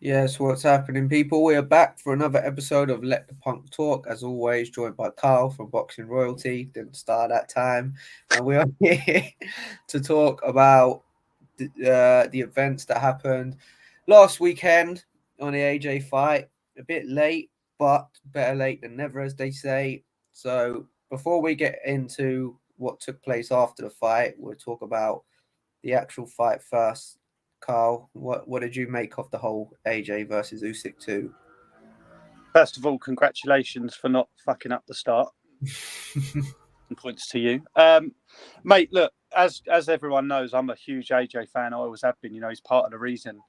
Yes, what's happening, people? We are back for another episode of Let the Punk Talk, as always, joined by Carl from Boxing Royalty. Didn't start that time, and we are here to talk about the events that happened last weekend on the AJ fight. A bit late, but better late than never, as they say. So, before we get into what took place after the fight, we'll talk about the actual fight first. Carl, what did you make of the whole AJ versus Usyk 2? First of all, congratulations for not fucking up the start. And points to you, mate. Look, as everyone knows, I'm a huge AJ fan. I always have been. You know, he's part of the reason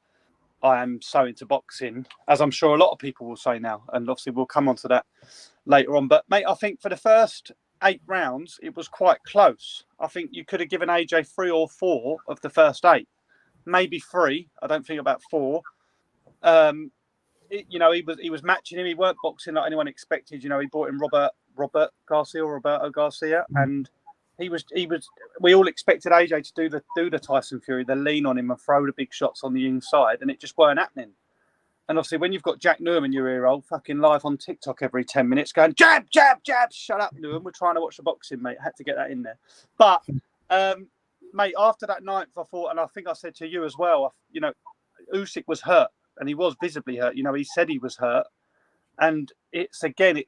I am so into boxing, as I'm sure a lot of people will say now. And obviously, we'll come on to that later on. But mate, I think for the first 8 rounds, it was quite close. I think you could have given AJ 3 or 4 of the first 8, maybe 3. I don't think about 4. He was matching him. He weren't boxing like anyone expected. You know, he brought in Roberto Garcia, and he was. We all expected AJ to do the Tyson Fury, the lean on him and throw the big shots on the inside, and it just weren't happening. And obviously, when you've got Jack Newham in your ear hole, fucking live on TikTok every 10 minutes, going jab, jab, jab, shut up, Newham. We're trying to watch the boxing, mate. I had to get that in there, but. Mate, after that ninth, I thought, and I think I said to you as well, Usyk was hurt. And he was visibly hurt. You know, he said he was hurt. And it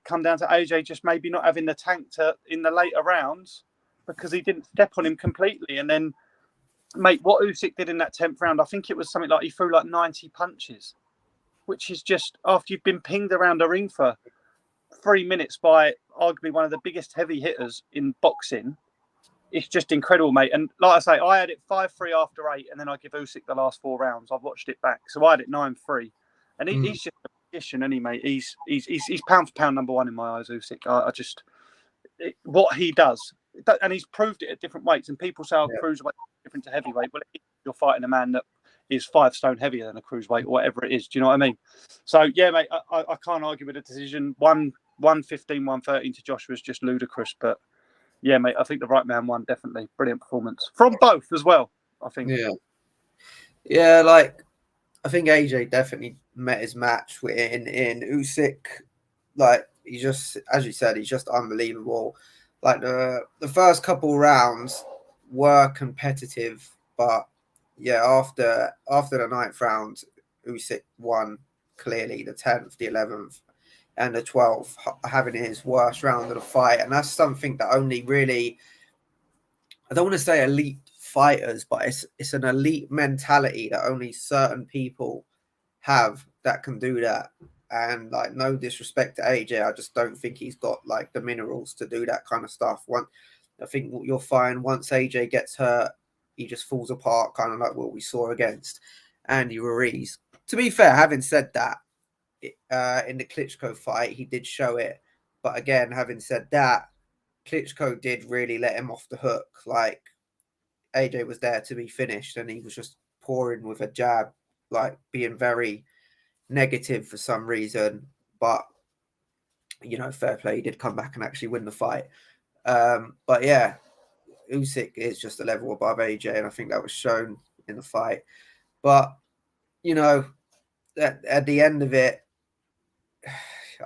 come down to AJ just maybe not having the tank in the later rounds because he didn't step on him completely. And then, mate, what Usyk did in that 10th round, I think it was something like he threw like 90 punches, which is just after you've been pinged around a ring for 3 minutes by arguably one of the biggest heavy hitters in boxing. It's just incredible, mate. And like I say, I had it 5-3 after 8, and then I give Usyk the last 4 rounds. I've watched it back, so I had it 9-3. And he's just a magician, isn't he, mate? He's pound for pound number 1 in my eyes, Usyk. What he does, and he's proved it at different weights. And people say, cruiserweight is different to heavyweight. Well, you're fighting a man that is 5 stone heavier than a cruiserweight or whatever it is. Do you know what I mean? So yeah, mate, I can't argue with the decision. 115, 113 to Joshua is just ludicrous, but. Yeah, mate, I think the right man won, definitely. Brilliant performance. From both as well, I think. Yeah, like, I think AJ definitely met his match in Usyk. Like, he just, as you said, he's just unbelievable. Like, the first couple rounds were competitive, but yeah, after the 9th round, Usyk won clearly, the 10th, the 11th, and the 12th, having his worst round of the fight. And that's something that only really, I don't want to say elite fighters, but it's an elite mentality that only certain people have that can do that. And like, no disrespect to AJ, I just don't think he's got like the minerals to do that kind of stuff. I think you'll find once AJ gets hurt, he just falls apart, kind of like what we saw against Andy Ruiz. To be fair, having said that, in the Klitschko fight, he did show it. But again, having said that, Klitschko did really let him off the hook. Like, AJ was there to be finished, and he was just pouring with a jab, like being very negative for some reason. But, you know, fair play, he did come back and actually win the fight. But yeah, Usyk is just a level above AJ, and I think that was shown in the fight. But, you know, at the end of it,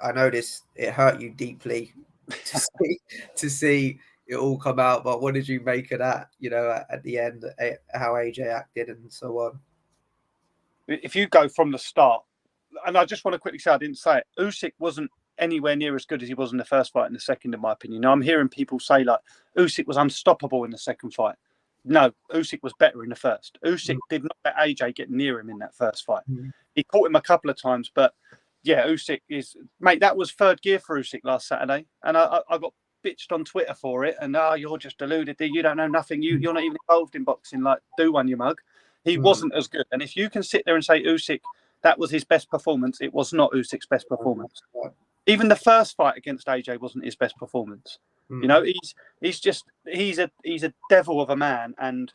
I know it hurt you deeply to see it all come out. But what did you make of that? You know, at the end, how AJ acted and so on. If you go from the start, and I just want to quickly say, I didn't say it. Usyk wasn't anywhere near as good as he was in the first fight and the second, in my opinion. Now, I'm hearing people say like Usyk was unstoppable in the second fight. No, Usyk was better in the first. Usyk did not let AJ get near him in that first fight. He caught him a couple of times, but yeah, Usyk is, mate, that was third gear for Usyk last Saturday. And I got bitched on Twitter for it. And, you're just deluded. You don't know nothing. You're not even involved in boxing. Like, do one, you mug. He wasn't as good. And if you can sit there and say Usyk, that was his best performance, it was not Usyk's best performance. Even the first fight against AJ wasn't his best performance. You know, he's a devil of a man. And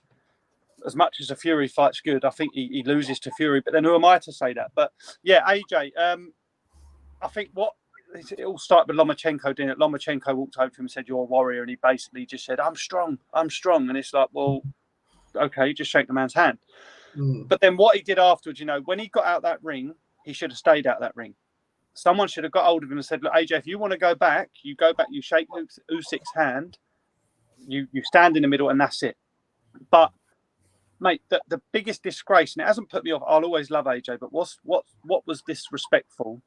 as much as a Fury fight's good, I think he loses to Fury. But then who am I to say that? But yeah, AJ, I think it all started with Lomachenko doing it. Lomachenko walked over to him and said, "You're a warrior," and he basically just said, "I'm strong, I'm strong." And it's like, well, okay, just shake the man's hand. But then what he did afterwards, you know, when he got out that ring, he should have stayed out of that ring. Someone should have got hold of him and said, look, AJ, if you want to go back, you go back, you shake Usyk's hand, you stand in the middle, and that's it. But, mate, the biggest disgrace, and it hasn't put me off, I'll always love AJ, but what was disrespectful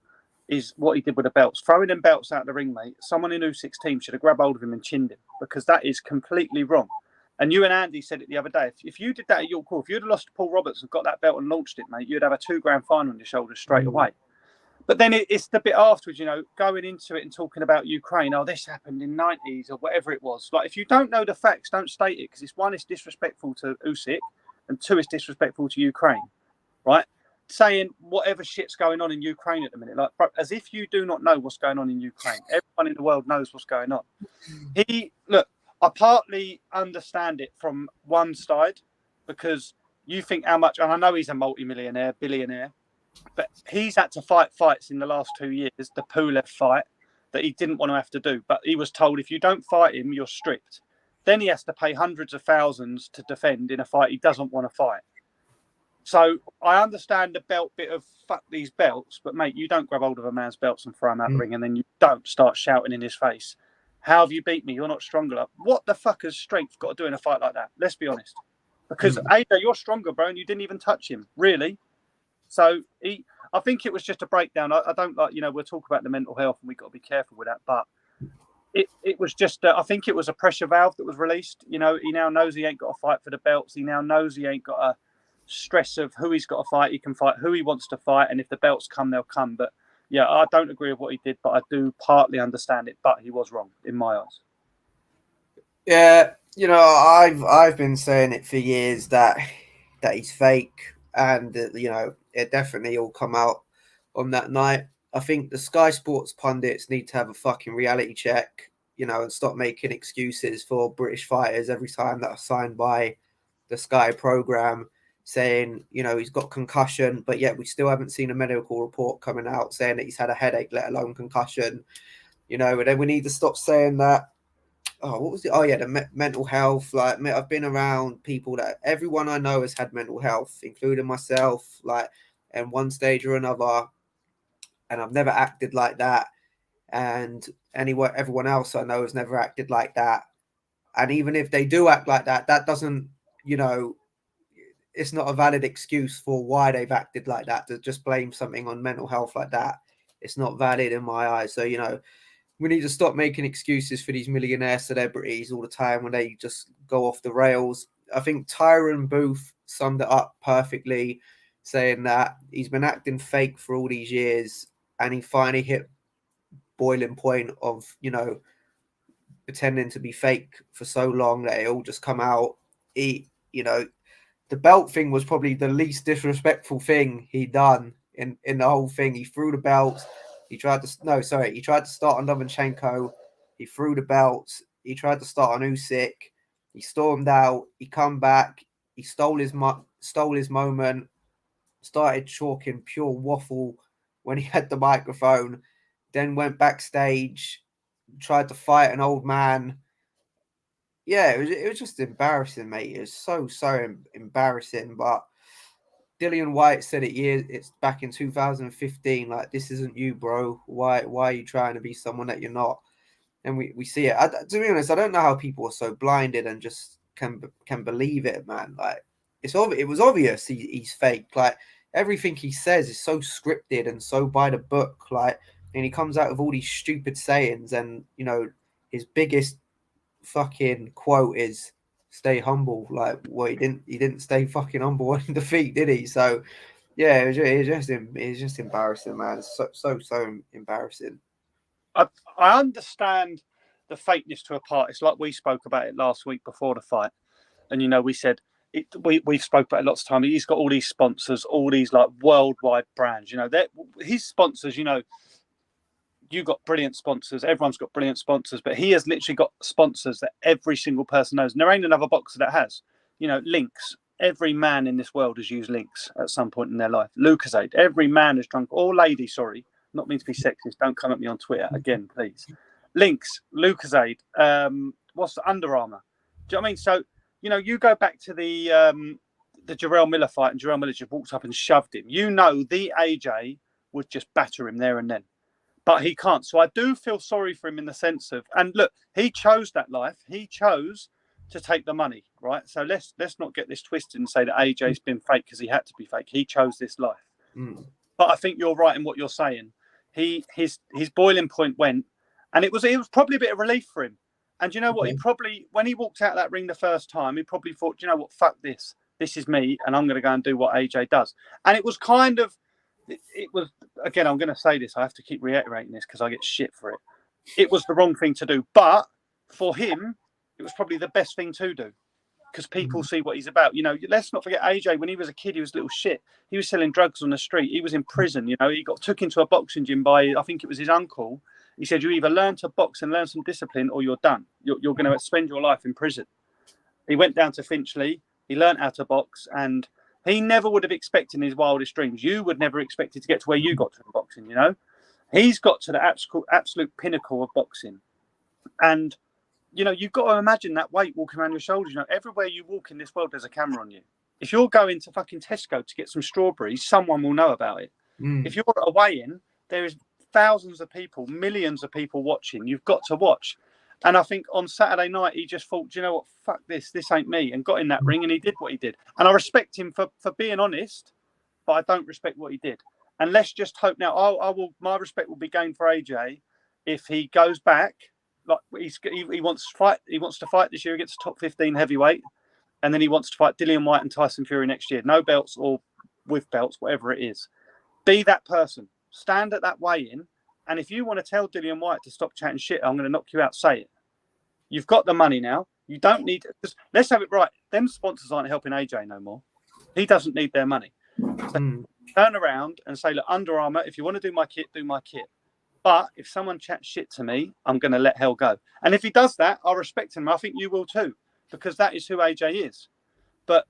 is what he did with the belts. Throwing them belts out of the ring, mate, someone in Usyk's team should have grabbed hold of him and chinned him, because that is completely wrong. And you and Andy said it the other day. If you did that at York Hall, if you'd have lost to Paul Roberts and got that belt and launched it, mate, you'd have a 2 grand fine on your shoulders straight away. But then it's the bit afterwards, you know, going into it and talking about Ukraine. Oh, this happened in 90s or whatever it was. Like, if you don't know the facts, don't state it, because it's one, it's disrespectful to Usyk, and 2, it's disrespectful to Ukraine, right? Saying whatever shit's going on in Ukraine at the minute, like, as if you do not know what's going on in Ukraine. Everyone in the world knows what's going on. Look, I partly understand it from one side, because you think how much, and I know he's a multi-millionaire, billionaire, but he's had to fight fights in the last 2 years, the Pulev fight that he didn't want to have to do. But he was told, if you don't fight him, you're stripped. Then he has to pay hundreds of thousands to defend in a fight he doesn't want to fight. So I understand the belt bit of fuck these belts, but mate, you don't grab hold of a man's belts and throw him out the ring, and then you don't start shouting in his face, how have you beat me? You're not strong enough. What the fuck has strength got to do in a fight like that? Let's be honest. Because AJ, you're stronger, bro, and you didn't even touch him, really. So I think it was just a breakdown. I don't like, you know, we'll talk about the mental health, and we've got to be careful with that, but it was just, I think it was a pressure valve that was released. You know, he now knows he ain't got to fight for the belts. He now knows he ain't got a stress of who he's got to fight. He can fight who he wants to fight, and if the belts come, they'll come. But yeah, I don't agree with what he did, but I do partly understand it. But he was wrong in my eyes. Yeah, you know, I've been saying it for years that he's fake, and you know, it definitely all come out on that night. I think the Sky Sports pundits need to have a fucking reality check, you know, and stop making excuses for British fighters every time that are signed by the Sky program, saying, you know, he's got concussion, but yet we still haven't seen a medical report coming out saying that he's had a headache, let alone concussion. You know, and then we need to stop saying that. Oh, what was it? Oh, yeah, the mental health. Like, I've been around people that everyone I know has had mental health, including myself, like, in one stage or another. And I've never acted like that. And everyone else I know has never acted like that. And even if they do act like that, that doesn't, you know, it's not a valid excuse for why they've acted like that. To just blame something on mental health like that, it's not valid in my eyes. So, you know, we need to stop making excuses for these millionaire celebrities all the time when they just go off the rails. I think Tyron Booth summed it up perfectly, saying that he's been acting fake for all these years, and he finally hit boiling point of, you know, pretending to be fake for so long that it all just come out. You know, the belt thing was probably the least disrespectful thing he done in the whole thing. He threw the belts. He tried to start on Lomachenko. He threw the belts. He tried to start on Usyk. He stormed out. He come back. He stole his moment. Started talking pure waffle when he had the microphone. Then went backstage. Tried to fight an old man. Yeah, it was just embarrassing, mate. It was so embarrassing. But Dillian White said it's back in 2015. Like, this isn't you, bro. Why are you trying to be someone that you're not? And we see it. To be honest, I don't know how people are so blinded and just can believe it, man. Like, it was obvious he's fake. Like, everything he says is so scripted and so by the book. Like, and he comes out with all these stupid sayings, and you know, his biggest fucking quote is "stay humble." Like, well, he didn't stay fucking humble in defeat, did he? So yeah, it's just embarrassing, man. It's so embarrassing. I understand the fakeness to a part. It's like we spoke about it last week before the fight, and you know, we said we've spoke about it lots of time. He's got all these sponsors, all these like worldwide brands. You know, his sponsors. You know, you got brilliant sponsors. Everyone's got brilliant sponsors, but he has literally got sponsors that every single person knows. And there ain't another boxer that has. You know, Lynx. Every man in this world has used Lynx at some point in their life. Lucozade. Every man has drunk, or lady, sorry, not mean to be sexist. Don't come at me on Twitter again, please. Lynx, Lucozade. What's the Under Armour? Do you know what I mean? So, you know, you go back to the Jarrell Miller fight, and Jarrell Miller just walked up and shoved him. You know, the AJ would just batter him there and then. But he can't. So I do feel sorry for him in the sense of, and look, he chose that life. He chose to take the money, right? So let's not get this twisted and say that AJ's been fake because he had to be fake. He chose this life. But I think you're right in what you're saying. His boiling point went, and it was probably a bit of relief for him. And you know what? He probably, when he walked out of that ring the first time, he probably thought, you know what? Fuck this. This is me, and I'm going to go and do what AJ does. And it was kind of, it was, again, I'm going to say this. I have to keep reiterating this because I get shit for it. It was the wrong thing to do. But for him, it was probably the best thing to do because people see what he's about. You know, let's not forget AJ, when he was a kid, he was a little shit. He was selling drugs on the street. He was in prison. You know, he got took into a boxing gym by, I think it was his uncle. He said, you either learn to box and learn some discipline or you're done. You're going to spend your life in prison. He went down to Finchley. He learned how to box, and he never would have expected in his wildest dreams. You would never expect it to get to where you got to in boxing, you know. He's got to the absolute pinnacle of boxing. And, you know, you've got to imagine that weight walking around your shoulders. You know, everywhere you walk in this world, there's a camera on you. If you're going to fucking Tesco to get some strawberries, someone will know about it. If you're at a weigh-in, there is thousands of people, millions of people watching. You've got to watch. And I think on Saturday night, he just thought, you know what, fuck this ain't me, and got in that ring, and he did what he did. And I respect him for being honest, but I don't respect what he did. And let's just hope now, my respect will be gained for AJ if he goes back, like he wants to fight this year against a top 15 heavyweight, and then he wants to fight Dillian White and Tyson Fury next year. No belts or with belts, whatever it is. Be that person. Stand at that weigh-in, and if you want to tell Dillian White to stop chatting shit, I'm going to knock you out, say it. You've got the money now. You don't need... Let's have it right. Them sponsors aren't helping AJ no more. He doesn't need their money. So turn around and say, look, Under Armour, if you want to do my kit, do my kit. But if someone chats shit to me, I'm going to let hell go. And if he does that, I'll respect him. I think you will too, because that is who AJ is. But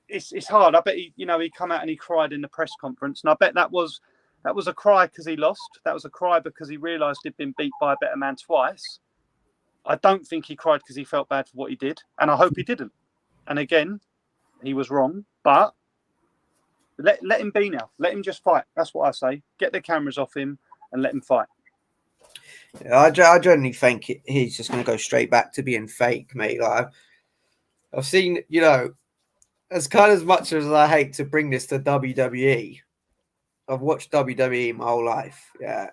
it's hard. I bet he come out and he cried in the press conference, and I bet that was a cry because he lost. That was a cry because he realised he'd been beat by a better man twice. I don't think he cried because he felt bad for what he did, and I hope he didn't. And again, he was wrong, but let him be now. Let him just fight. That's what I say. Get the cameras off him and let him fight. Yeah, I generally think he's just going to go straight back to being fake, mate. Like, I've seen, you know, as much as I hate to bring this to WWE, I've watched WWE my whole life, yeah.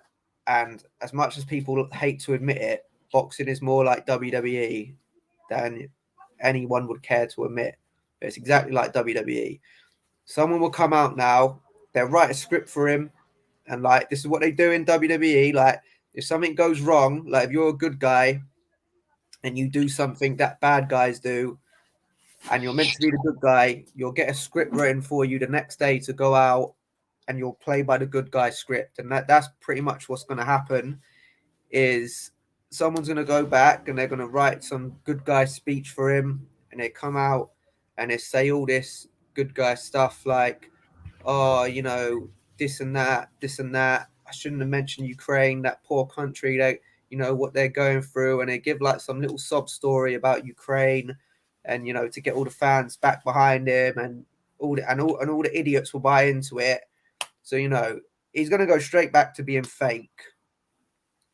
And as much as people hate to admit it, boxing is more like WWE than anyone would care to admit. But it's exactly like WWE. Someone will come out now, they'll write a script for him, and like, this is what they do in WWE. Like, if something goes wrong, like if you're a good guy and you do something that bad guys do, and you're meant to be the good guy, you'll get a script written for you the next day to go out, and you'll play by the good guy script. And that's pretty much what's going to happen. Is someone's going to go back and they're going to write some good guy speech for him, and they come out and they say all this good guy stuff like, oh, you know, this and that. I shouldn't have mentioned Ukraine, that poor country, they, you know, what they're going through. And they give like some little sob story about Ukraine, and, you know, to get all the fans back behind him, and all the idiots will buy into it. So, you know, he's going to go straight back to being fake,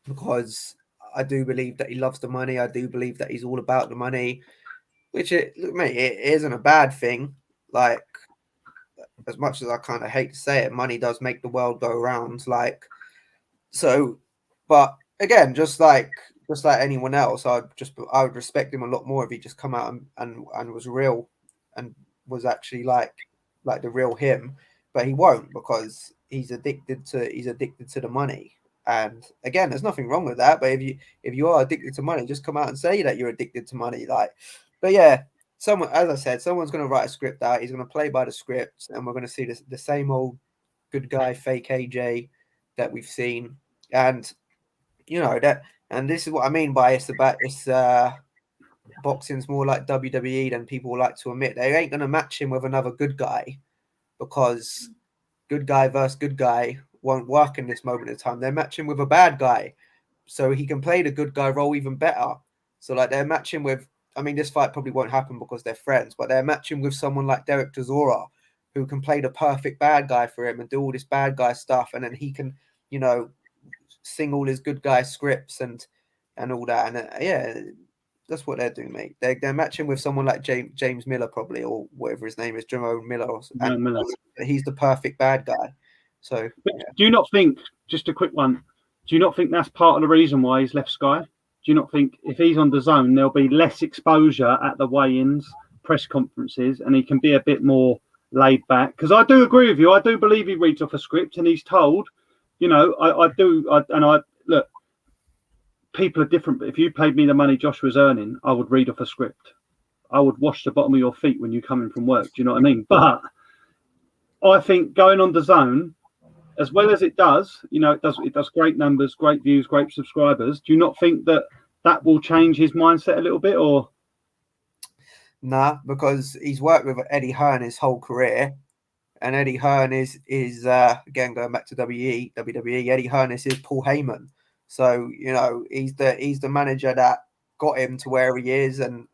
because I do believe that he loves the money. I do believe that he's all about the money, which it isn't a bad thing. Like, as much as I kind of hate to say it, money does make the world go round. Like, so, but again, just like anyone else, I would respect him a lot more if he just come out and was real, and was actually like the real him. But he won't, because he's addicted to the money. And again, there's nothing wrong with that. But if you are addicted to money, just come out and say that you're addicted to money. Like, but yeah, as I said, someone's going to write a script out. He's going to play by the script, and we're going to see the same old good guy, fake AJ that we've seen. And you know that, and this is what I mean by it's boxing's more like WWE than people like to admit. They ain't going to match him with another good guy, because good guy versus good guy won't work in this moment of time. They're matching with a bad guy, so he can play the good guy role even better. So like, they're matching with, I mean, this fight probably won't happen because they're friends, but they're matching with someone like Derek Chisora, who can play the perfect bad guy for him and do all this bad guy stuff, and then he can, you know, sing all his good guy scripts and all that. And yeah, that's what they're doing, mate. They're matching with someone like James Miller, probably, or whatever his name is, Jerome Miller, and Miller. he's the perfect bad guy. So, yeah. Do you not think, just a quick one, do you not think that's part of the reason why he's left Sky? Do you not think if he's on DAZN, there'll be less exposure at the weigh-ins, press conferences, and he can be a bit more laid back? Because I do agree with you. I do believe he reads off a script and he's told, you know, I do. Look, people are different, but if you paid me the money Joshua's earning, I would read off a script. I would wash the bottom of your feet when you come in from work. Do you know what I mean? But I think going on DAZN, as well as it does, you know, it does great numbers, great views, great subscribers. Do you not think that will change his mindset a little bit, or? Nah, because he's worked with Eddie Hearn his whole career, and Eddie Hearn is again, going back to WWE. Eddie Hearn is his Paul Heyman, so you know he's the manager that got him to where he is, and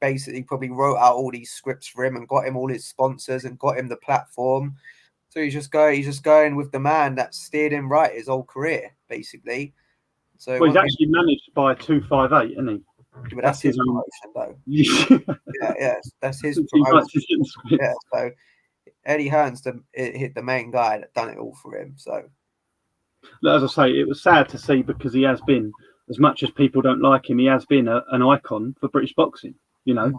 basically probably wrote out all these scripts for him and got him all his sponsors and got him the platform. So he's just going with the man that steered him right his whole career, basically. So well, he's actually managed by 258, isn't he? But that's his promotion, though. yeah, that's his promotion. Yeah, so Eddie Hearn's hit the main guy that done it all for him. So, as I say, it was sad to see, because he has been, as much as people don't like him, he has been an icon for British boxing. You know,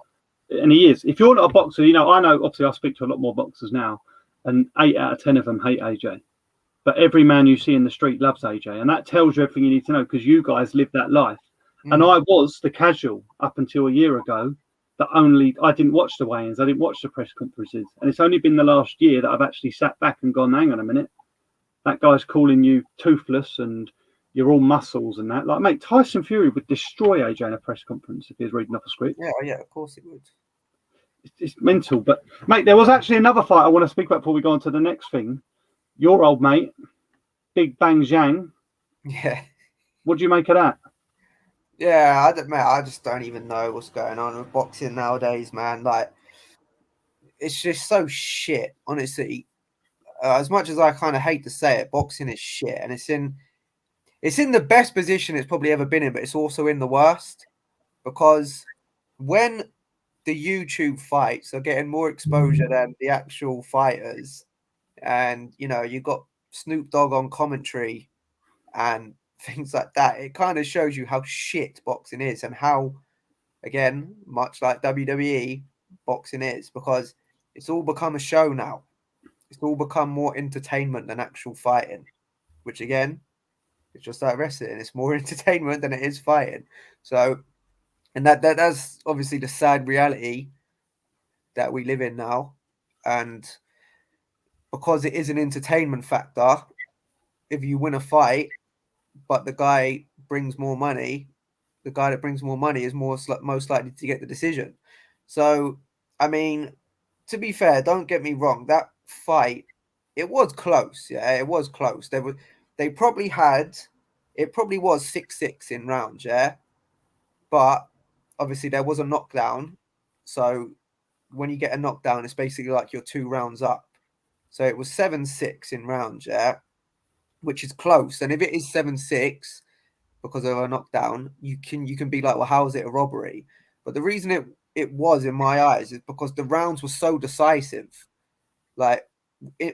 and he is. If you're not a boxer, you know, I know. Obviously, I speak to a lot more boxers now, and 8 out of 10 of them hate AJ. But every man you see in the street loves AJ, and that tells you everything you need to know, because you guys live that life. And I was the casual up until a year ago that I didn't watch the weigh-ins, I didn't watch the press conferences. And it's only been the last year that I've actually sat back and gone, hang on a minute, that guy's calling you toothless and you're all muscles and that. Like, mate, Tyson Fury would destroy AJ in a press conference if he was reading off a script. Yeah, of course it would. It's mental. But, mate, there was actually another fight I want to speak about before we go on to the next thing. Your old mate, Big Bang Zhang. Yeah. What do you make of that? Yeah, I just don't even know what's going on with boxing nowadays, man. Like, it's just so shit, honestly. As much as I kind of hate to say it, boxing is shit, and it's in the best position it's probably ever been in, but it's also in the worst, because when the YouTube fights are getting more exposure than the actual fighters, and you know you got Snoop Dogg on commentary and things like that, it kind of shows you how shit boxing is, and how, again, much like WWE, boxing is, because it's all become a show now. It's all become more entertainment than actual fighting, which again, it's just like wrestling. It's more entertainment than it is fighting. So, and that's obviously the sad reality that we live in now. And because it is an entertainment factor, if you win a fight, but the guy brings more money, the guy that brings more money is most likely to get the decision. So, I mean, to be fair, don't get me wrong, that fight, it was close. Yeah, it was close. It probably was 6-6 in rounds. Yeah, but obviously there was a knockdown. So when you get a knockdown, it's basically like you're 2 rounds up. So it was 7-6 in rounds. Yeah, which is close. And if it is 7-6 because of a knockdown, you can be like, well, how is it a robbery? But the reason it was, in my eyes, is because the rounds were so decisive. Like,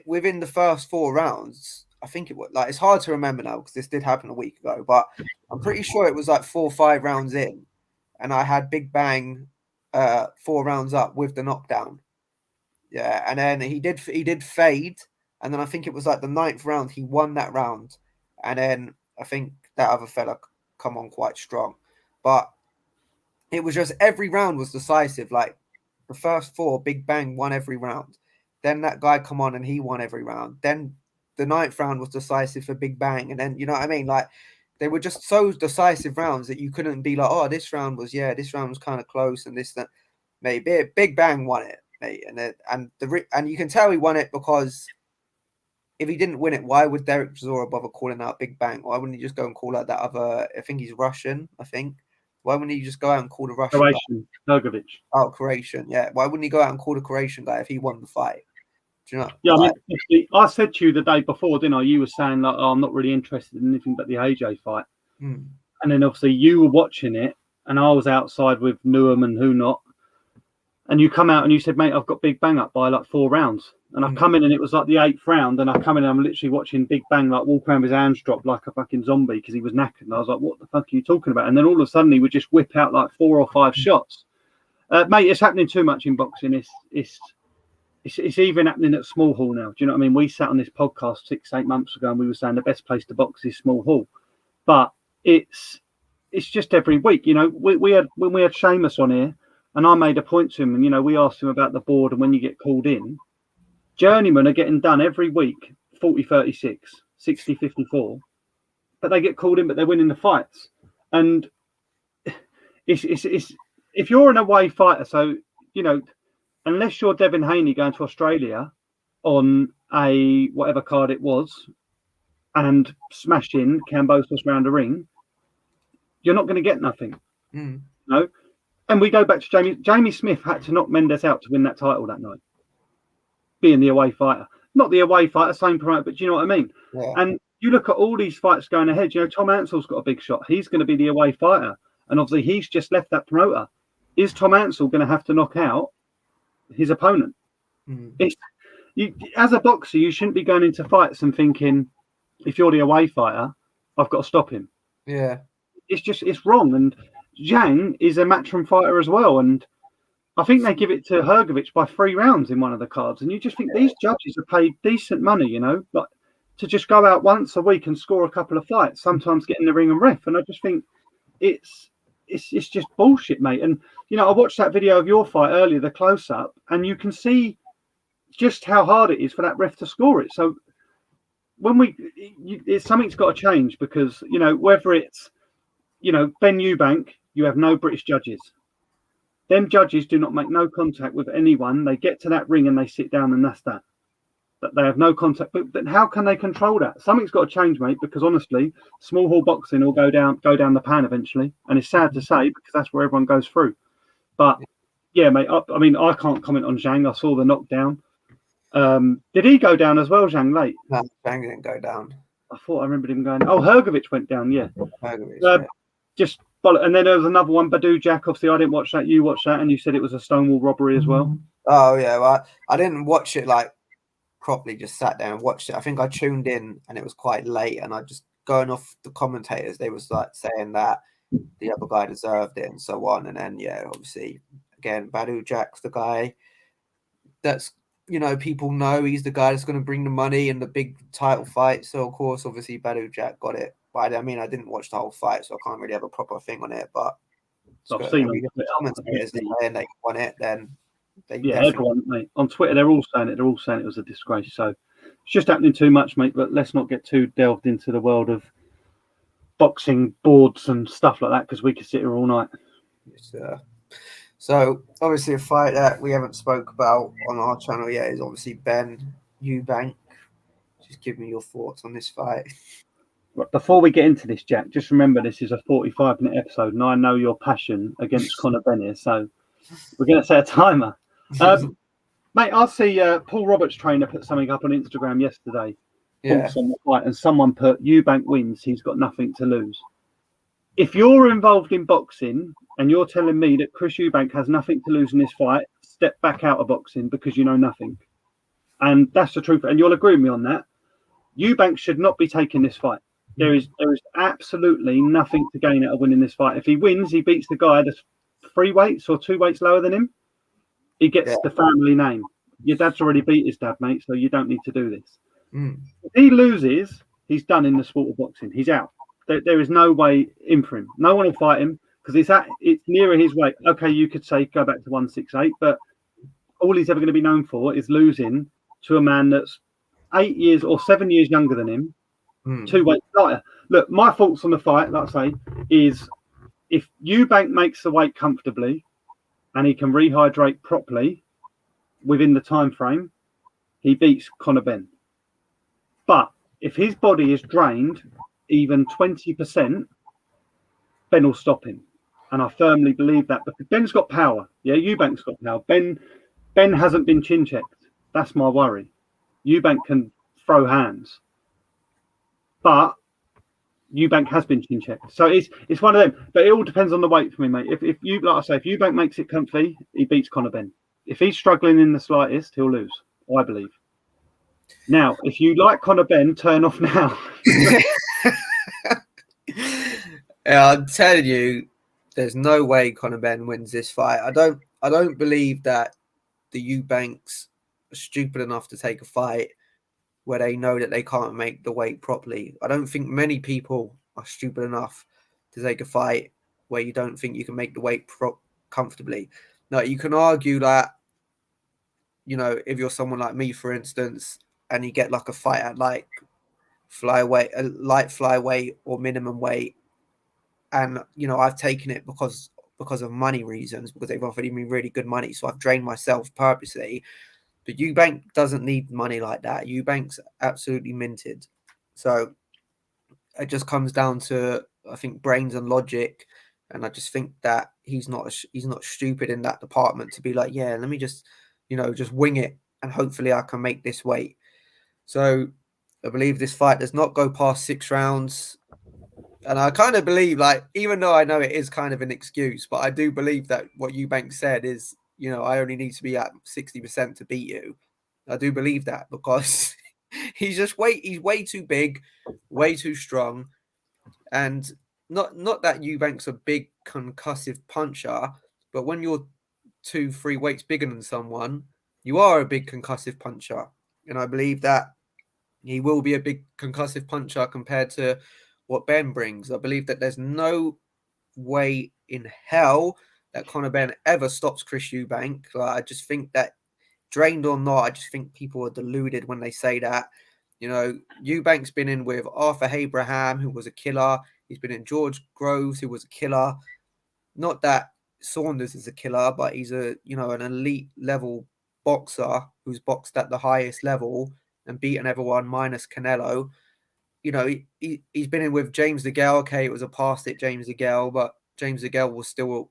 within the first 4 rounds, I think it was, like, it's hard to remember now because this did happen a week ago, but I'm pretty sure it was like 4 or 5 rounds in, and I had Big Bang 4 rounds up with the knockdown. Yeah, and then he did fade, and then I think it was like the 9th round he won that round, and then I think that other fella come on quite strong, but it was just every round was decisive. Like, the first 4, Big Bang won every round. Then that guy come on and he won every round. Then the 9th round was decisive for Big Bang, and then, you know what I mean? Like, they were just so decisive rounds that you couldn't be like, oh, this round was kind of close, and this, that. Maybe Big Bang won it, mate, and you can tell he won it because if he didn't win it, why would Derek Chisora bother calling out Big Bang? Why wouldn't he just go and call out that other? I think he's Russian. I think. Why wouldn't he just go out and call the Russian Croatian, guy? Oh, Croatian. Yeah. Why wouldn't he go out and call the Croatian guy if he won the fight? Do you know? Yeah, Like, I said to you the day before, didn't I? You were saying like, oh, I'm not really interested in anything but the AJ fight. mm, And then obviously you were watching it, and I was outside with Newham and who not. And you come out and you said, mate, I've got Big Bang up by like 4 rounds. And I come in and it was like the 8th round. And I come in and I'm literally watching Big Bang like walk around with his hands dropped like a fucking zombie because he was knackered. And I was like, what the fuck are you talking about? And then all of a sudden he would just whip out like 4 or 5 shots. Mate, it's happening too much in boxing. It's even happening at Small Hall now. Do you know what I mean? We sat on this podcast 6-8 months ago and we were saying the best place to box is Small Hall. But it's just every week. You know, when we had Seamus on here, and I made a point to him, and, you know, we asked him about the board and when you get called in. Journeymen are getting done every week, 40-36, 60-54. But they get called in, but they're winning the fights. And it's if you're an away fighter, so, you know, unless you're Devin Haney going to Australia on a whatever card it was and smashing Cambosos round the ring, you're not going to get nothing. No? And we go back to Jamie. Jamie Smith had to knock Mendes out to win that title that night, being the away fighter. Not the away fighter, same promoter, but do you know what I mean? yeah. And you look at all these fights going ahead. You know, Tom Ansell's got a big shot. He's going to be the away fighter. And obviously, he's just left that promoter. Is Tom Ansell going to have to knock out his opponent? As a boxer, you shouldn't be going into fights and thinking, if you're the away fighter, I've got to stop him. Yeah. It's wrong. And Zhang is a matchroom fighter as well, and I think they give it to Hrgovic by 3 rounds in one of the cards. And you just think these judges are paid decent money, you know, like to just go out once a week and score a couple of fights, sometimes get in the ring and ref. And I just think it's just bullshit, mate. And you know, I watched that video of your fight earlier, the close up, and you can see just how hard it is for that ref to score it. So when something's got to change, because, you know, whether it's, you know, Ben Eubank, you have no British judges. Them judges do not make no contact with anyone. They get to that ring and they sit down, and that's that. But they have no contact. But how can they control that? Something's got to change, mate, because honestly, Small Hall boxing will go down the pan eventually. And it's sad to say, because that's where everyone goes through. But yeah, mate, I mean, I can't comment on Zhang. I saw the knockdown. Did he go down as well, Zhang, late? No, Zhang didn't go down. I thought I remembered him going. Oh, Hrgovic went down, yeah. Hrgovic, yeah. Just and then there was another one, Badu Jack. Obviously, I didn't watch that. You watched that, and you said it was a Stonewall robbery as well. Oh yeah, well, I didn't watch it like properly. Just sat there and watched it. I think I tuned in, and it was quite late. And I just going off the commentators, they was like saying that the other guy deserved it and so on. And then yeah, obviously, again, Badu Jack's the guy that's, you know, people know he's the guy that's going to bring the money and the big title fight. So of course, obviously, Badu Jack got it. But I mean, I didn't watch the whole fight, so I can't really have a proper thing on it. But I've seen the commentators saying they won it, then everyone, mate, on Twitter they're all saying it. They're all saying it was a disgrace. So it's just happening too much, mate. But let's not get too delved into the world of boxing boards and stuff like that, because we could sit here all night. So obviously, a fight that we haven't spoke about on our channel yet is obviously Ben Eubank. Just give me your thoughts on this fight. Before we get into this, Jack, just remember this is a 45-minute episode, and I know your passion against Conor Benn here, so we're going to set a timer. Mate, I see Paul Roberts' trainer put something up on Instagram yesterday. Yeah. On the fight, and someone put, Eubank wins, he's got nothing to lose. If you're involved in boxing and you're telling me that Chris Eubank has nothing to lose in this fight, step back out of boxing, because you know nothing. And that's the truth. And you'll agree with me on that. Eubank should not be taking this fight. There is absolutely nothing to gain out of winning this fight. If he wins, he beats the guy that's 3 weights or 2 weights lower than him. He gets the family name. Your dad's already beat his dad, mate, so you don't need to do this. If he loses, he's done in the sport of boxing. He's out. There is no way in for him. No one will fight him, because it's nearer his weight. Okay, you could say go back to 168, but all he's ever going to be known for is losing to a man that's 8 years or 7 years younger than him. 2 weights lighter. Look, my thoughts on the fight, like I say, is if Eubank makes the weight comfortably and he can rehydrate properly within the time frame, he beats Conor Benn. But if his body is drained even 20%, Ben will stop him. And I firmly believe that, because Ben's got power. Yeah, Eubank's got power. Ben hasn't been chin checked. That's my worry. Eubank can throw hands, but Eubank has been chin checked. So it's one of them. But it all depends on the weight for me, mate. If you, like I say, if Eubank makes it comfy, he beats Conor Benn. If he's struggling in the slightest, he'll lose, I believe. Now, if you like Conor Benn, turn off now. Yeah, I'm telling you, there's no way Conor Benn wins this fight. I don't believe that the Eubanks are stupid enough to take a fight where they know that they can't make the weight properly. I don't think many people are stupid enough to take a fight where you don't think you can make the weight comfortably. Now, you can argue that, you know, if you're someone like me, for instance, and you get like a fight at like flyweight, a light flyweight or minimum weight, and you know I've taken it because of money reasons, because they've offered me really good money, so I've drained myself purposely. But Eubank doesn't need money like that. Eubank's absolutely minted. So it just comes down to, I think, brains and logic. And I just think that he's not stupid in that department to be like, yeah, let me just, you know, just wing it and hopefully I can make this weight. So I believe this fight does not go past 6 rounds. And I kind of believe, like, even though I know it is kind of an excuse, but I do believe that what Eubank said is, you know, I only need to be at 60% to beat you. I do believe that because he's way too big, way too strong. And not that Eubank's a big concussive puncher, but when you're 2-3 weights bigger than someone, you are a big concussive puncher. And I believe that he will be a big concussive puncher compared to what Ben brings. I believe that there's no way in hell that Conor Benn ever stops Chris Eubank. Like, I just think that, drained or not, I just think people are deluded when they say that. You know, Eubank's been in with Arthur Abraham, who was a killer. He's been in George Groves, who was a killer. Not that Saunders is a killer, but he's an elite level boxer who's boxed at the highest level and beaten everyone minus Canelo. You know, he's been in with James DeGale. Okay, it was a past it, James DeGale, but James DeGale was still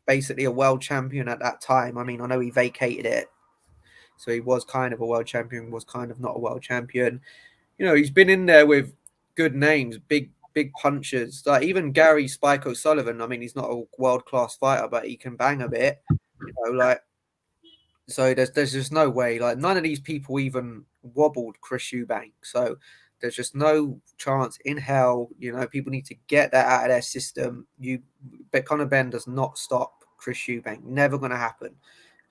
basically a world champion at that time. I mean, I know he vacated it, so he was kind of a world champion, was kind of not a world champion. You know, he's been in there with good names, big punchers. Like even Gary Spike O'Sullivan. I mean, he's not a world class fighter, but he can bang a bit. You know, like, so there's just no way. Like, none of these people even wobbled Chris Eubank. So there's just no chance in hell. You know, people need to get that out of their system. But Conor Benn does not stop Chris Eubank. Never going to happen.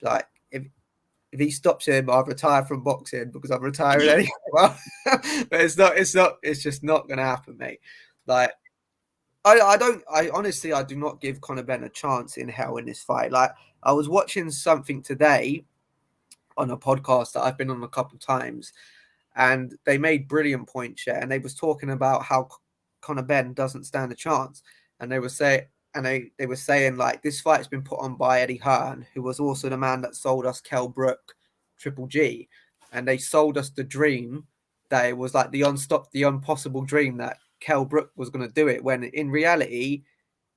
Like, if he stops him, I'll retire from boxing because I'm retiring anyway. Well, but it's just not going to happen, mate. Like, I honestly, I do not give Conor Benn a chance in hell in this fight. Like, I was watching something today on a podcast that I've been on a couple of times, and they made brilliant points here. And they was talking about how Conor Benn doesn't stand a chance, and they were saying like this fight's been put on by Eddie Hearn, who was also the man that sold us Kell Brook, Triple G, and they sold us the dream that it was like the impossible dream that Kell Brook was going to do it, when in reality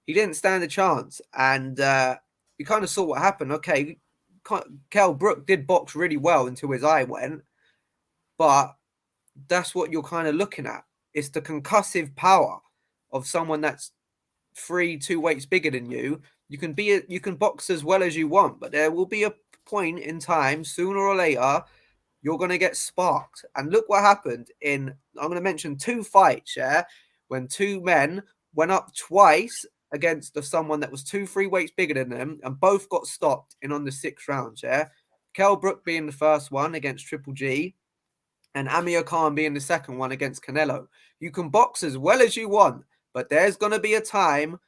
he didn't stand a chance. And you kind of saw what happened. Okay, Kell Brook did box really well until his eye went, but that's what you're kind of looking at. It's the concussive power of someone that's 2 weights bigger than you. You can box as well as you want, but there will be a point in time, sooner or later, you're going to get sparked. And look what happened I'm going to mention 2 fights, yeah, when 2 men went up twice against someone that was 2-3 weights bigger than them, and both got stopped in on the 6th round, yeah. Kell Brook being the first one against Triple G, and Amir Khan being the second one against Canelo. You can box as well as you want, but there's going to be a time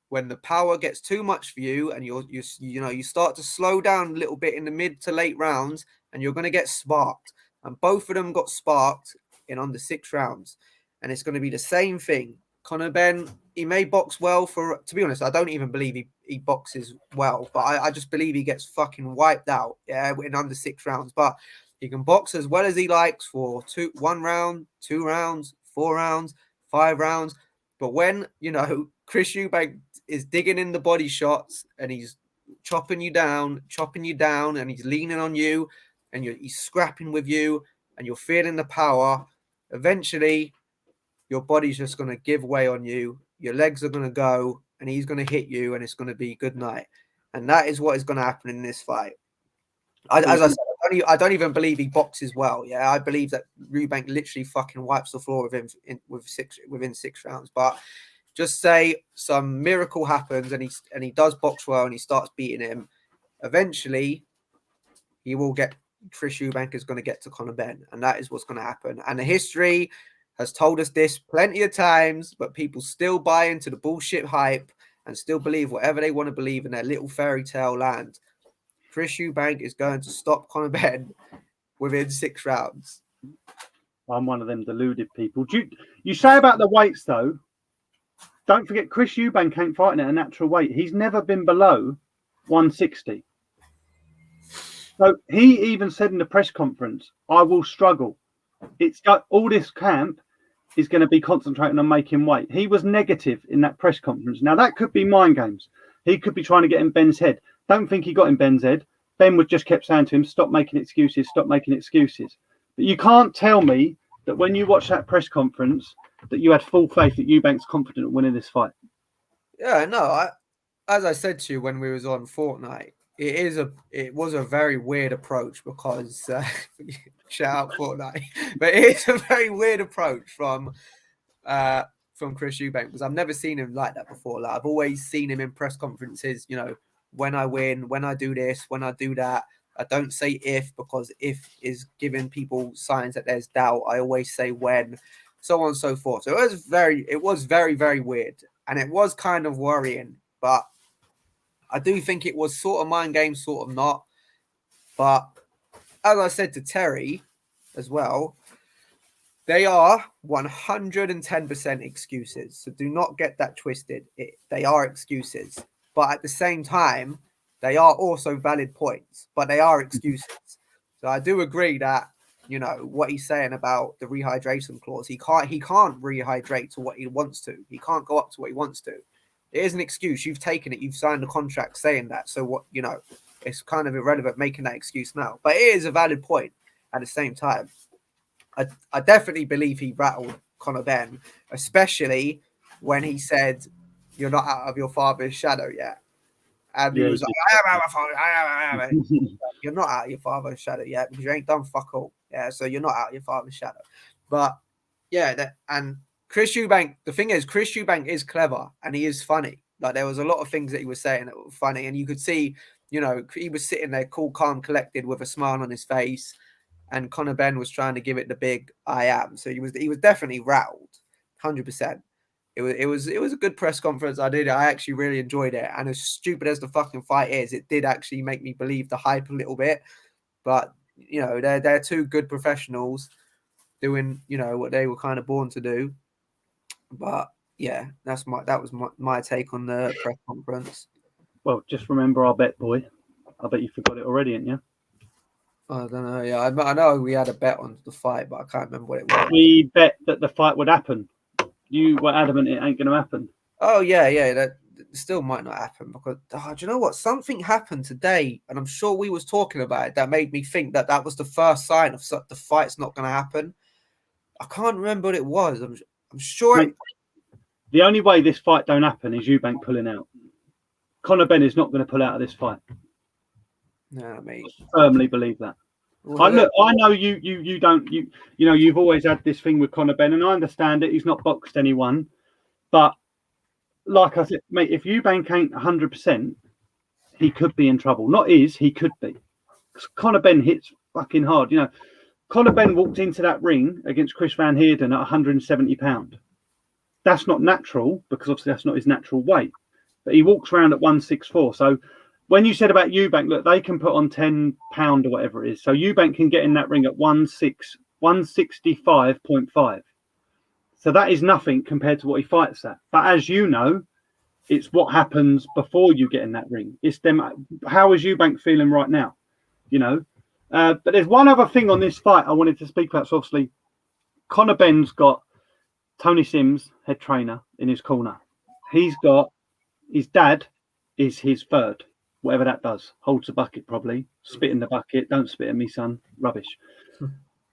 when the power gets too much for you, and you start to slow down a little bit in the mid to late rounds, and you're going to get sparked. And both of them got sparked in under 6 rounds, and it's going to be the same thing. Conor Benn, he may box well to be honest, I don't even believe he boxes well, but I just believe he gets fucking wiped out, yeah, in under 6 rounds. But he can box as well as he likes for 1 round, 2 rounds, 4 rounds, 5 rounds. But when, Chris Eubank is digging in the body shots and he's chopping you down, and he's leaning on you, and he's scrapping with you and you're feeling the power, eventually your body's just going to give way on you. Your legs are going to go and he's going to hit you and it's going to be good night. And that is what is going to happen in this fight. As I said, I don't even believe he boxes well. Yeah, I believe that Eubank literally fucking wipes the floor with him within 6 rounds. But just say some miracle happens and he does box well and he starts beating him. Eventually, he will get. Chris Eubank is going to get to Conor Benn, and that is what's going to happen. And the history has told us this plenty of times, but people still buy into the bullshit hype and still believe whatever they want to believe in their little fairy tale land. Chris Eubank is going to stop Conor Benn within 6 rounds. I'm one of them deluded people. You say about the weights, though, don't forget Chris Eubank ain't fighting at a natural weight. He's never been below 160. So he even said in the press conference, I will struggle. It's got all this camp is going to be concentrating on making weight. He was negative in that press conference. Now, that could be mind games. He could be trying to get in Ben's head. Don't think he got in Ben's head. Ben would just kept saying to him, stop making excuses, stop making excuses. But you can't tell me that when you watch that press conference that you had full faith that Eubank's confident of winning this fight. Yeah, no, as I said to you when we was on Fortnite, it was a very weird approach because shout out Fortnite, but it's a very weird approach from Chris Eubank because I've never seen him like that before. Like I've always seen him in press conferences, when I win, when I do this, when I do that. I don't say if because if is giving people signs that there's doubt. I always say when, so on and so forth. So it was very, very weird, and it was kind of worrying, but I do think it was sort of mind game, sort of not. But as I said to Terry as well, they are 110% excuses. So do not get that twisted. They are excuses. But at the same time, they are also valid points. But they are excuses. So I do agree that, what he's saying about the rehydration clause, he can't rehydrate to what he wants to. He can't go up to what he wants to. It is an excuse. You've taken it. You've signed a contract saying that. So what, it's kind of irrelevant making that excuse now. But it is a valid point at the same time. I definitely believe he rattled Conor Benn, especially when he said, you're not out of your father's shadow yet. And he was like, I am out of my father's shadow. You're not out of your father's shadow yet because you ain't done fuck all. Yeah, so you're not out of your father's shadow. But, yeah, and Chris Eubank, the thing is, Chris Eubank is clever and he is funny. Like, there was a lot of things that he was saying that were funny. And you could see, he was sitting there cool, calm, collected with a smile on his face. And Conor Benn was trying to give it the big I am. So he was definitely rattled, 100%. It was a good press conference. I actually really enjoyed it. And as stupid as the fucking fight is, it did actually make me believe the hype a little bit. But, they're two good professionals doing, what they were kind of born to do. But yeah, that was my take on the press conference. Well, just remember our bet, boy. I bet you forgot it already, ain't you? I don't know. Yeah, I know we had a bet on the fight, but I can't remember what it was. We bet that the fight would happen. You were adamant it ain't going to happen. Oh yeah, that still might not happen because do you know what? Something happened today, and I'm sure we was talking about it. That made me think that was the first sign of the fight's not going to happen. I can't remember what it was. I'm sure. Mate, the only way this fight don't happen is Eubank pulling out. Conor Benn is not going to pull out of this fight. No, mate. I firmly believe that. Well, I know you don't. You've always had this thing with Conor Benn, and I understand it. He's not boxed anyone, but like I said, mate, if Eubank ain't 100%, he could be in trouble. He could be. Conor Benn hits fucking hard. Conor Benn walked into that ring against Chris Van Heerden at 170 pounds. That's not natural because obviously that's not his natural weight. But he walks around at 164. So when you said about Eubank, look, they can put on 10 pound or whatever it is. So Eubank can get in that ring at 165.5. So that is nothing compared to what he fights at. But as you know, it's what happens before you get in that ring. It's them. How is Eubank feeling right now? But there's one other thing on this fight I wanted to speak about. So obviously, Conor Benn's got Tony Sims, head trainer, in his corner. He's got his dad is his third. whatever that does. Holds the bucket probably. Spit in the bucket. Don't spit at me, son. Rubbish.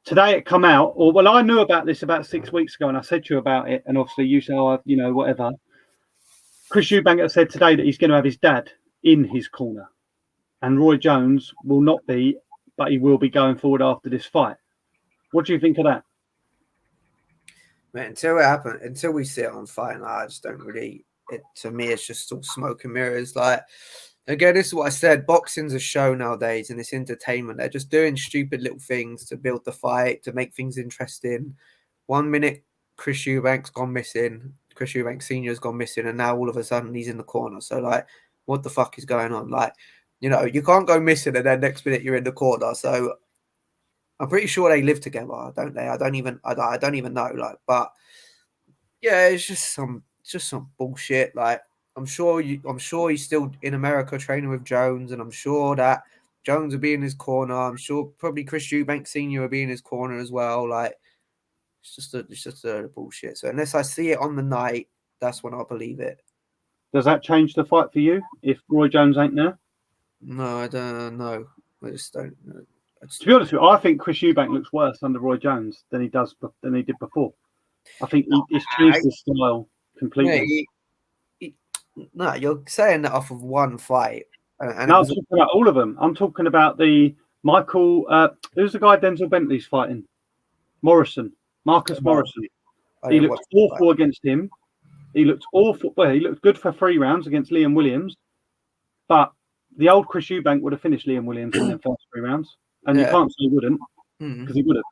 Today it come out, or well, I knew about this about 6 weeks ago, and I said to you about it, and obviously you say, oh, you know, whatever. Chris Eubank has said today that he's going to have his dad in his corner, and Roy Jones will not be, but he will be going forward after this fight. What do you think of that? Man, until it happens, until we see it on fight night, I just don't really. To me, it's just all smoke and mirrors. Like, again, this is what I said. Boxing's a show nowadays, and it's entertainment. They're just doing stupid little things to build the fight, to make things interesting. 1 minute, Chris Eubank's gone missing. Chris Eubank Senior's gone missing, and now all of a sudden he's in the corner. So, like, what the fuck is going on? Like, you know, you can't go missing, and then next minute you're in the corner. So, I'm pretty sure they live together, don't they? I don't even know. Like, but yeah, it's just some bullshit. Like, I'm sure he's still in America training with Jones, and I'm sure that Jones will be in his corner. I'm sure probably Chris Eubank Senior will be in his corner as well. Like, it's just a bullshit. So unless I see it on the night, that's when I'll believe it. Does that change the fight for you if Roy Jones ain't there? No, I don't know. I just don't know. To be honest with you, I think Chris Eubank looks worse under Roy Jones than he did before. I think he's changed his style completely. No, you're saying that off of one fight. And no, I'm talking about all of them. I'm talking about the Michael. Who's the guy Denzel Bentley's fighting? Marcus Morrison. He looked awful against him. He looked awful. Well, he looked good for 3 rounds against Liam Williams, but the old Chris Eubank would have finished Liam Williams in the first 3 rounds, and you can't say he wouldn't because he would have.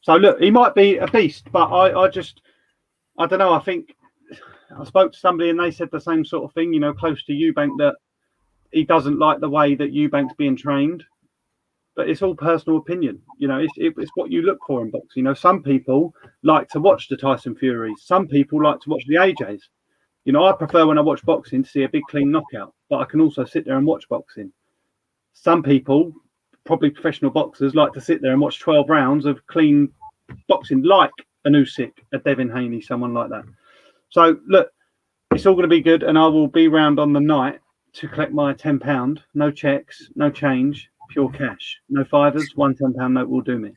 So look, he might be a beast, but I don't know. I think I spoke to somebody and they said the same sort of thing. You know, close to Eubank, that he doesn't like the way that Eubank's being trained. But it's all personal opinion. You know, it's what you look for in boxing. You know, some people like to watch the Tyson Furies. Some people like to watch the AJs. You know, I prefer when I watch boxing to see a big clean knockout, but I can also sit there and watch boxing. Some people, probably professional boxers, like to sit there and watch 12 rounds of clean boxing, like an Usyk, a Devin Haney, someone like that. So, look, it's all going to be good, and I will be round on the night to collect my £10. No checks, no change, pure cash. No fivers, one £10 note will do me.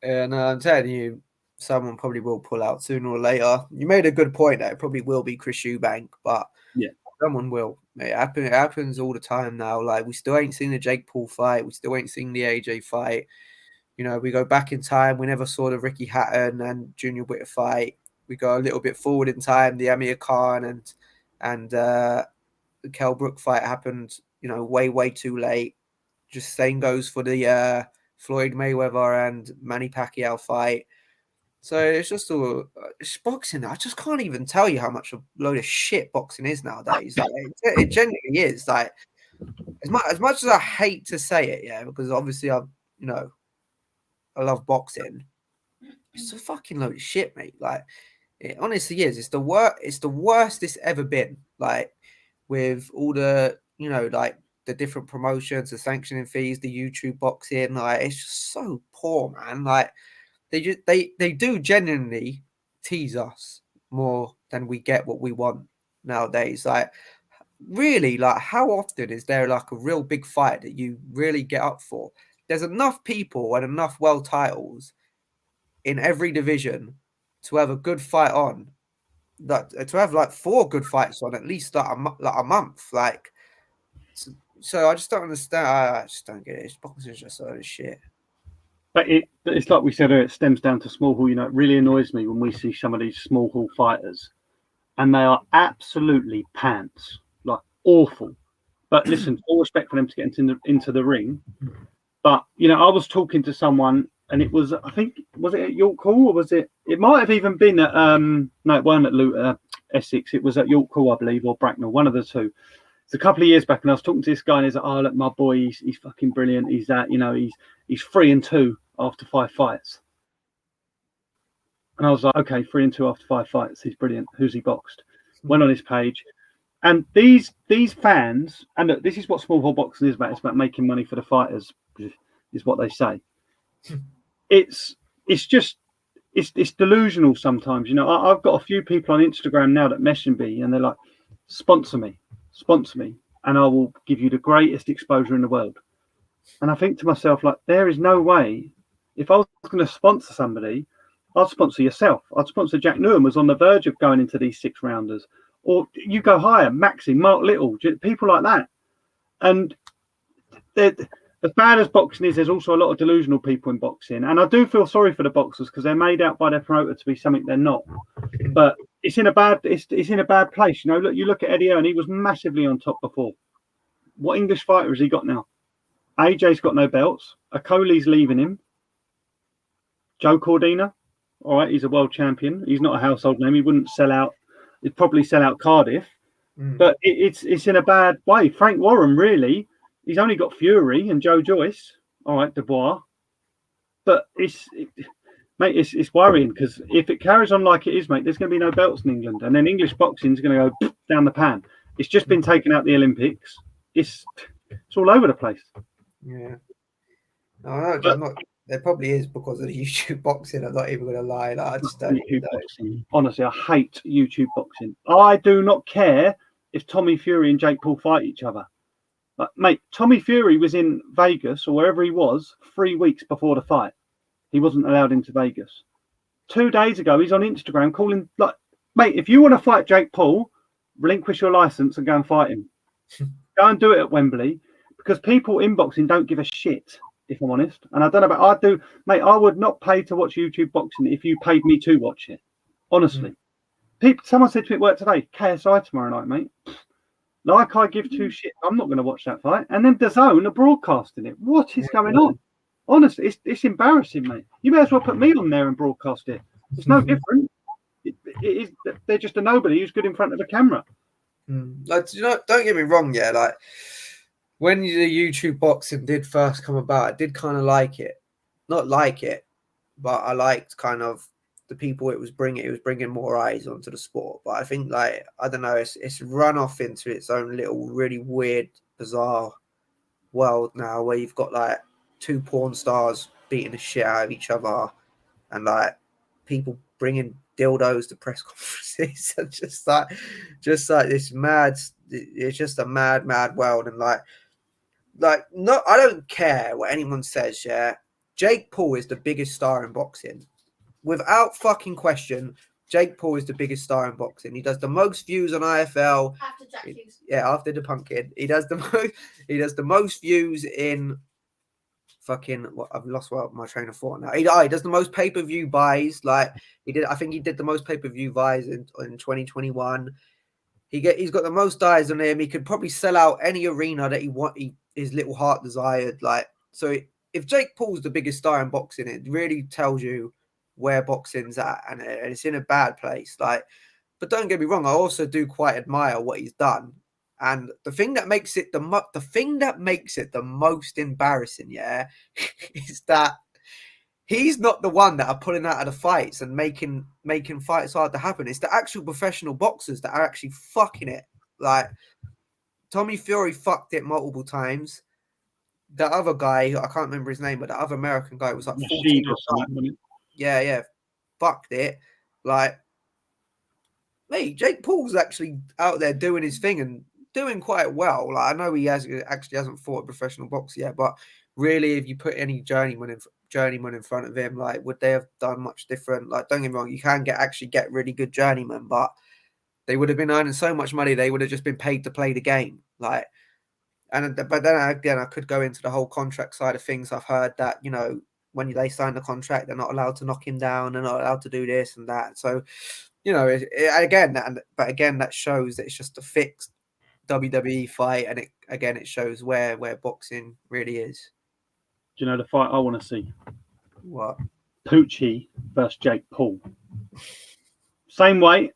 And I'm telling you, someone probably will pull out sooner or later. You made a good point that it probably will be Chris Eubank, but yeah, someone will. It happens all the time now. Like, we still ain't seen the Jake Paul fight. We still ain't seen the AJ fight. You know, we go back in time. We never saw the Ricky Hatton and Junior Witter fight. We go a little bit forward in time. The Amir Khan and the Kell Brook fight happened, you know, way too late. Just same goes for the Floyd Mayweather and Manny Pacquiao fight. So it's just it's boxing. I just can't even tell you how much a load of shit boxing is nowadays. Like, it genuinely is. Like, as much as I hate to say it, yeah, because obviously I love boxing. It's a fucking load of shit, mate. Like, it honestly is. It's the worst it's ever been. Like, with all the, you know, like the different promotions, the sanctioning fees, the YouTube boxing. Like, it's just so poor, man. Like, they do genuinely tease us more than we get what we want nowadays. Like, really, like, how often is there like a real big fight that you really get up for? There's enough people and enough world titles in every division to have a good fight on, that to have like 4 good fights on at least like a month. Like, so I just don't understand. I just don't get it. Boxing is just so shit. But it's like we said earlier, it stems down to small hall. You know, it really annoys me when we see some of these small hall fighters, and they are absolutely pants, like awful. But listen, all respect for them to get into the ring. But, you know, I was talking to someone, and it was, I think, was it at York Hall, or was it? It might have even been at no, it wasn't at Essex. It was at York Hall, I believe, or Bracknell, one of the two. It's a couple of years back, and I was talking to this guy, and he's like, "Oh, look, my boy, he's fucking brilliant. He's that, you know, he's 3-2 after 5 fights." And I was like, "Okay, 3-2 after 5 fights. He's brilliant. Who's he boxed?" Went on his page, and these fans, and look, this is what small hall boxing is about. It's about making money for the fighters, is what they say. It's delusional sometimes. You know, I've got a few people on Instagram now that message me, and they're like, sponsor me. and I will give you the greatest exposure in the world. And I think to myself, like, there is no way. If I was going to sponsor somebody, I'd sponsor yourself. I'd sponsor Jack Newham, was on the verge of going into these 6-rounders. Or you go higher, Maxi, Mark Little, people like that. And as bad as boxing is, there's also a lot of delusional people in boxing. And I do feel sorry for the boxers because they're made out by their promoter to be something they're not. But it's in a bad place. You know, look, you look at Eddie Hearn, he was massively on top before. What English fighter has he got now? AJ's got no belts. Okoli's leaving him. Joe Cordina, all right, he's a world champion. He's not a household name. He wouldn't sell out. He'd probably sell out Cardiff. But it's in a bad way. Frank Warren, really, he's only got Fury and Joe Joyce. All right, Dubois. But it's worrying because if it carries on like it is, mate, there's going to be no belts in England. And then English boxing is going to go down the pan. It's just been taken out the Olympics. It's all over the place. Yeah. No, there probably is because of the YouTube boxing. I'm not even going to lie. Like, I just don't YouTube boxing. Honestly, I hate YouTube boxing. I do not care if Tommy Fury and Jake Paul fight each other. Like, mate, Tommy Fury was in Vegas or wherever he was 3 weeks before the fight. He wasn't allowed into Vegas. 2 days ago, he's on Instagram calling, like, mate, if you want to fight Jake Paul, relinquish your license and go and fight him. Go and do it at Wembley because people in boxing don't give a shit, if I'm honest. And I don't know about, I do, mate, I would not pay to watch YouTube boxing if you paid me to watch it. Honestly. Someone said to me at work today, KSI tomorrow night, mate. Like I give two shit. I'm not going to watch that fight. And then DAZN are broadcasting it. What is going on? Honestly, it's embarrassing, mate. You may as well put me on there and broadcast it. It's no different. It is. They're just a nobody who's good in front of a camera. Like, you know, don't get me wrong, yeah. Like when the YouTube boxing did first come about, I did kind of like it. Not like it, but I liked kind of the people it was bringing. It was bringing more eyes onto the sport. But I think, like, I don't know, it's run off into its own little really weird, bizarre world now, where you've got like two porn stars beating the shit out of each other, and like people bringing dildos to press conferences, and just like this mad. It's just a mad world, and like no, I don't care what anyone says. Yeah, Jake Paul is the biggest star in boxing, without fucking question. Jake Paul is the biggest star in boxing. He does the most views on IFL. After Jack Hughes. Yeah, after the Pumpkin. He does the most. He does the most views in fucking. What, I've lost my train of thought now. He does the most pay-per-view buys. Like he did. I think he did the most pay-per-view buys in 2021. He's got the most eyes on him. He could probably sell out any arena that his little heart desired. Like, so if Jake Paul's the biggest star in boxing, it really tells you where boxing's at, and it's in a bad place. Like, but don't get me wrong, I also do quite admire what he's done. And the thing that makes it the most embarrassing, yeah, is that he's not the one that are pulling out of the fights and making fights hard to happen. It's the actual professional boxers that are actually fucking it. Like Tommy Fury fucked it multiple times. The other guy, I can't remember his name, but the other American guy was like 14 or something. Yeah, fucked it. Like, mate, Jake Paul's actually out there doing his thing and doing quite well. Like, I know he hasn't fought a professional boxer yet, but really, if you put any journeyman in front of him, like, would they have done much different? Like, don't get me wrong, you can get really good journeymen, but they would have been earning so much money, they would have just been paid to play the game. Like, but then again, I could go into the whole contract side of things. I've heard that, you know, when they sign the contract, they're not allowed to knock him down. They're not allowed to do this and that. So, you know, again, that shows that it's just a fixed WWE fight, and it shows where boxing really is. Do you know the fight I want to see? What? Poochie versus Jake Paul. Same weight.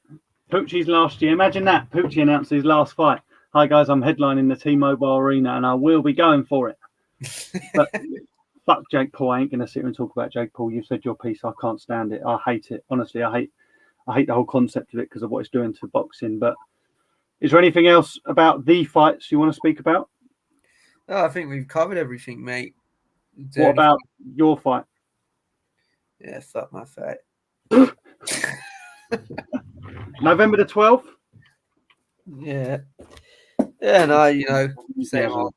Poochie's last year. Imagine that. Poochie announced his last fight. Hi guys, I'm headlining the T-Mobile Arena, and I will be going for it. But fuck Jake Paul. I ain't gonna sit here and talk about Jake Paul. You've said your piece. I can't stand it. I hate it. Honestly, I hate the whole concept of it because of what it's doing to boxing. But is there anything else about the fights you want to speak about? No, I think we've covered everything, mate. What about your fight? Yeah, fuck my fight. November the 12th? Yeah. Yeah, no, you know, same Enthusiasm. old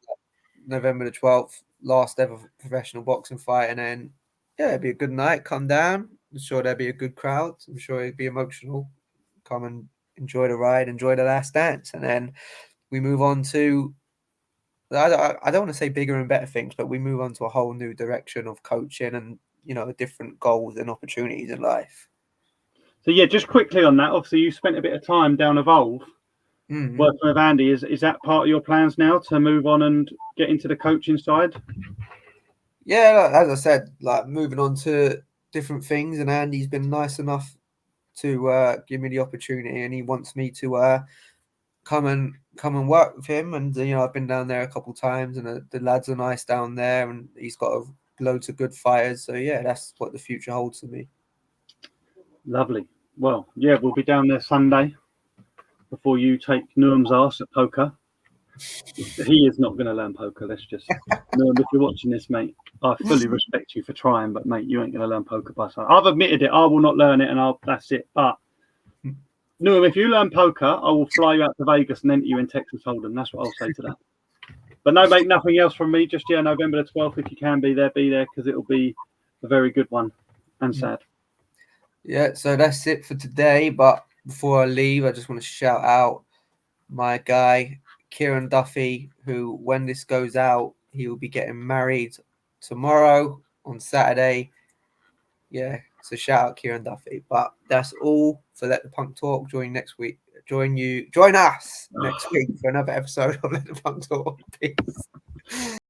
November the 12th, last ever professional boxing fight, and then yeah, it'd be a good night. Come down. I'm sure there'd be a good crowd. I'm sure it'd be emotional. Come and enjoy the ride, enjoy the last dance, and then we move on to. I don't want to say bigger and better things, but we move on to a whole new direction of coaching and different goals and opportunities in life. So yeah, just quickly on that. Obviously, you spent a bit of time down Evolve working with Andy. Is that part of your plans now to move on and get into the coaching side? Yeah, as I said, like moving on to different things, and Andy's been nice enough to give me the opportunity, and he wants me to come and work with him. And I've been down there a couple of times, and the lads are nice down there, and he's got loads of good fighters. So yeah, that's what the future holds for me. Lovely. Well, yeah, we'll be down there Sunday before you take Noam's ass at poker. He is not going to learn poker. Let's just Noam, if you're watching this, mate, I fully respect you for trying, but mate, you ain't going to learn poker by sight. I've admitted it. I will not learn it, and that's it. But Noam, if you learn poker, I will fly you out to Vegas and enter you in Texas Hold'em. That's what I'll say to that. But no, mate, nothing else from me. Just November the 12th. If you can be there, because it'll be a very good one and sad. Yeah, so that's it for today. But before I leave, I just want to shout out my guy, Kieran Duffy, who, when this goes out, he will be getting married tomorrow on Saturday. Yeah, so shout out Kieran Duffy. But that's all for Let the Punk Talk. Join next week. Join us next week for another episode of Let the Punk Talk. Peace.